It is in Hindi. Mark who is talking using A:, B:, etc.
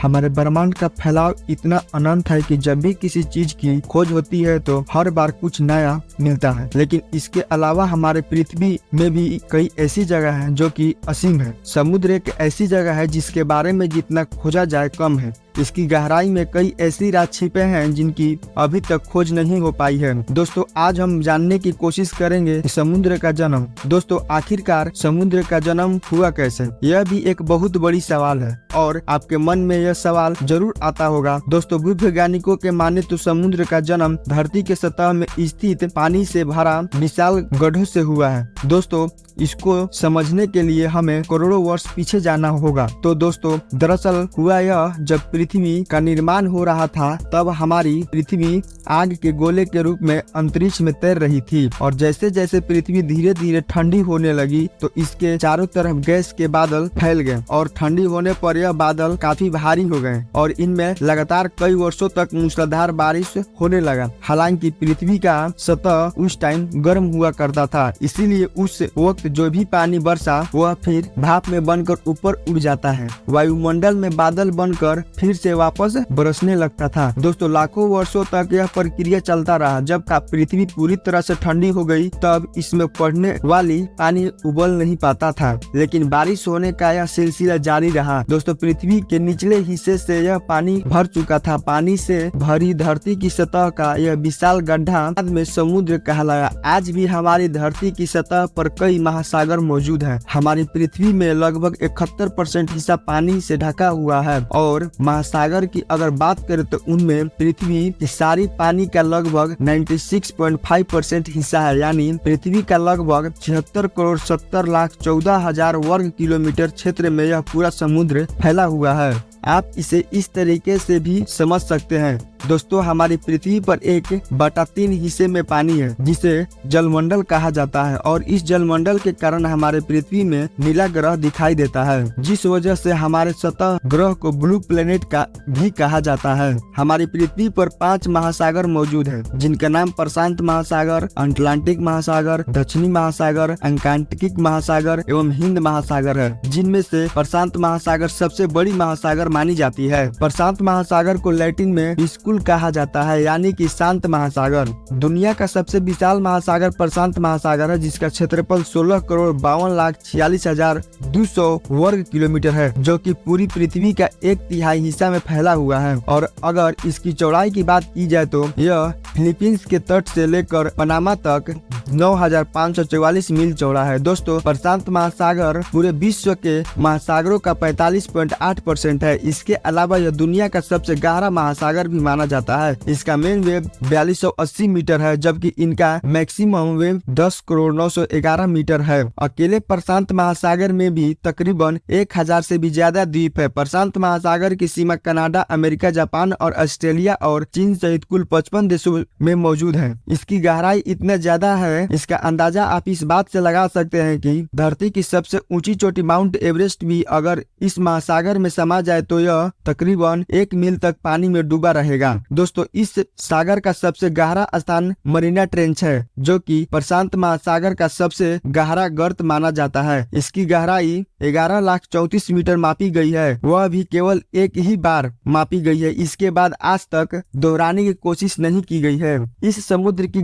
A: हमारे ब्रह्मांड का फैलाव इतना अनंत है कि जब भी किसी चीज की खोज होती है तो हर बार कुछ नया मिलता है। लेकिन इसके अलावा हमारे पृथ्वी में भी कई ऐसी जगह है जो कि असीम है। समुद्र एक ऐसी जगह है जिसके बारे में जितना खोजा जाए कम है। इसकी गहराई में कई ऐसी राज छिपे हैं जिनकी अभी तक खोज नहीं हो पाई है। दोस्तों, आज हम जानने की कोशिश करेंगे समुद्र का जन्म। दोस्तों, आखिरकार समुद्र का जन्म हुआ कैसे? यह भी एक बहुत बड़ी सवाल है और आपके मन में यह सवाल जरूर आता होगा। दोस्तों, भूवैज्ञानिकों के माने तो समुद्र का जन्म धरती के सतह में स्थित पानी से भरा विशाल गड्ढों से हुआ है। दोस्तों, इसको समझने के लिए हमें करोड़ों वर्ष पीछे जाना होगा। तो दोस्तों, दरअसल हुआ यह, जब पृथ्वी का निर्माण हो रहा था तब हमारी पृथ्वी आग के गोले के रूप में अंतरिक्ष में तैर रही थी और जैसे जैसे पृथ्वी धीरे धीरे ठंडी होने लगी तो इसके चारों तरफ गैस के बादल फैल गए और ठंडी होने पर यह बादल काफी भारी हो गए और इनमें लगातार कई वर्षों तक मूसलाधार बारिश होने लगा। हालांकि पृथ्वी का सतह उस टाइम गर्म हुआ करता था, इसीलिए उस वक्त जो भी पानी बरसा वह फिर भाप में बनकर ऊपर उड़ जाता है। वायुमंडल में बादल बनकर फिर से वापस बरसने लगता था। दोस्तों, लाखों वर्षों तक यह प्रक्रिया चलता रहा। जब पृथ्वी पूरी तरह से ठंडी हो गई तब इसमें पड़ने वाली पानी उबल नहीं पाता था, लेकिन बारिश होने का यह सिलसिला जारी रहा। दोस्तों, पृथ्वी के निचले हिस्से से यह पानी भर चुका था। पानी से भरी धरती की सतह का यह विशाल गड्ढा बाद में समुद्र कहलाया। आज भी हमारी धरती की सतह पर कई महासागर मौजूद है। हमारी पृथ्वी में लगभग 71% हिस्सा पानी से ढका हुआ है और महासागर की अगर बात करें तो उनमें पृथ्वी की सारी पानी का लगभग 96.5% हिस्सा है। यानी पृथ्वी का लगभग 76,70,14,000 वर्ग किलोमीटर क्षेत्र में यह पूरा समुद्र फैला हुआ है। आप इसे इस तरीके से भी समझ सकते हैं। दोस्तों, हमारी पृथ्वी पर 1/3 हिस्से में पानी है जिसे जलमंडल कहा जाता है और इस जलमंडल के कारण हमारे पृथ्वी में नीला ग्रह दिखाई देता है, जिस वजह से हमारे सतह ग्रह को ब्लू प्लेनेट का भी कहा जाता है। हमारी पृथ्वी पर 5 महासागर मौजूद है जिनका नाम प्रशांत महासागर, अटलांटिक महासागर, दक्षिणी महासागर, अंटार्कटिक महासागर एवं हिंद महासागर है, जिनमें से प्रशांत महासागर सबसे बड़ी महासागर मानी जाती है। प्रशांत महासागर को लैटिन में स्कूल कहा जाता है, यानी कि शांत महासागर। दुनिया का सबसे विशाल महासागर प्रशांत महासागर है, जिसका क्षेत्रफल 16,52,46,200 वर्ग किलोमीटर है, जो कि पूरी पृथ्वी का 1/3 हिस्सा में फैला हुआ है। और अगर इसकी चौड़ाई की बात की जाए तो यह फिलीपींस के तट से लेकर पनामा तक 9,544 मील चौड़ा है। दोस्तों, प्रशांत महासागर पूरे विश्व के महासागरों का 45.8% है। इसके अलावा यह दुनिया का सबसे गहरा महासागर भी माना जाता है। इसका मेन वेव 4280 मीटर है, जबकि इनका मैक्सिमम वेव 10,911 मीटर है। अकेले प्रशांत महासागर में भी तकरीबन 1000 से भी ज्यादा द्वीप है। प्रशांत महासागर की सीमा कनाडा, अमेरिका, जापान और ऑस्ट्रेलिया और चीन सहित कुल 55 देशों में मौजूद है। इसकी गहराई इतना ज्यादा है, इसका अंदाजा आप इस बात से लगा सकते हैं कि धरती की सबसे ऊंची चोटी माउंट एवरेस्ट भी अगर इस महासागर में समा जाए तो यह तकरीबन 1 मील तक पानी में डूबा रहेगा। दोस्तों, इस सागर का सबसे गहरा स्थान मरीना ट्रेंच है, जो कि प्रशांत महासागर का सबसे गहरा गर्त माना जाता है। इसकी गहराई 11,34 मीटर मापी गई है, वह भी केवल एक ही बार मापी गई है। इसके बाद आज तक दोहराने की कोशिश नहीं की गई है। इस समुद्र की